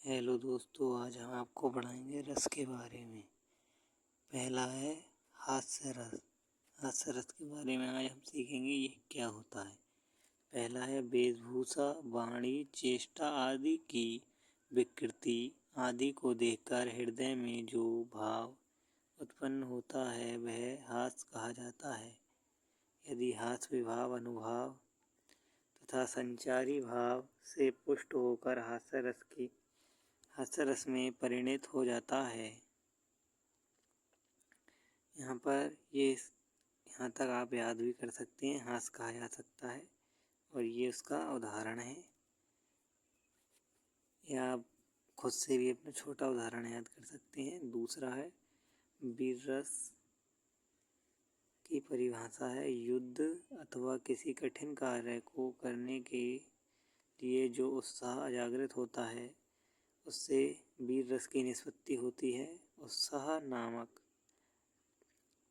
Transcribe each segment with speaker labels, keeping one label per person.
Speaker 1: Hello दोस्तों, आज हम आपको पढ़ाएंगे रस के बारे में। पहला है हास्य रस। हास्य रस के बारे में आज हम सीखेंगे ये क्या होता है। पहला है वेशभूषा, वाणी, चेष्टा आदि की विकृति आदि को देखकर हृदय में जो भाव उत्पन्न होता है वह हास्य कहा जाता है। यदि हास्य विभाव अनुभाव तथा संचारी भाव से पुष्ट होकर हास्य रस में परिणत हो जाता है। यहाँ पर यहाँ तक आप याद भी कर सकते हैं, हास्य कहा जा सकता है और ये उसका उदाहरण है। या आप खुद से भी अपना छोटा उदाहरण याद कर सकते हैं। दूसरा है वीर रस की परिभाषा है युद्ध अथवा किसी कठिन कार्य को करने के लिए जो उत्साह जागृत होता है उससे वीर रस की निष्पत्ति होती है। उत्साह नामक,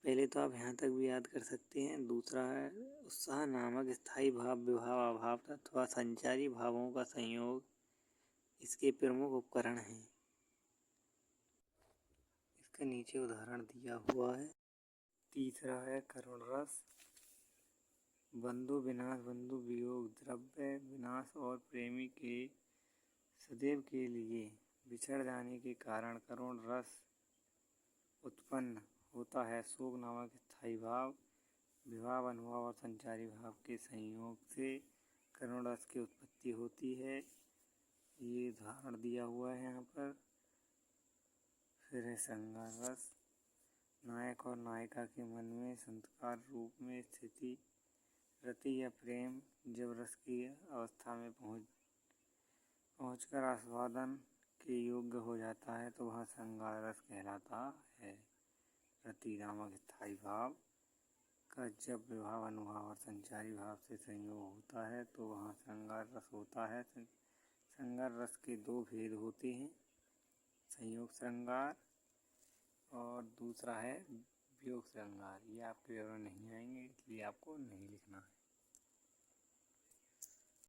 Speaker 1: पहले तो आप यहाँ तक भी याद कर सकते हैं। दूसरा है उत्साह नामक स्थायी भाव, विभाव, अभाव अथवा संचारी भावों का संयोग इसके प्रमुख उपकरण हैं। इसका नीचे उदाहरण दिया हुआ है। तीसरा है करुण रस। बंधु विनाश, बंधु वियोग, द्रव्य विनाश और प्रेमी के सदैव के लिए बिछड़ जाने के कारण करुण रस उत्पन्न होता है। शोक नामक स्थायी भाव, विभाव, अनुभव और संचारी भाव के संयोग से करुण रस की उत्पत्ति होती है। ये उदाहरण दिया हुआ है यहाँ पर। फिर है श्रृंगार रस। नायक और नायिका के मन में संस्कार रूप में स्थिति रति या प्रेम जब रस की अवस्था में पहुंचकर आस्वादन के योग्य हो जाता है तो वह श्रृंगार रस कहलाता है। रति नामक स्थायी भाव का जब विभाव, अनुभव और संचारी भाव से संयोग होता है तो वहाँ श्रृंगार रस होता है। श्रृंगार रस के दो भेद होते हैं, संयोग श्रृंगार और दूसरा है वियोग श्रृंगार। ये आपके विवरण नहीं आएंगे इसलिए आपको नहीं लिखना है।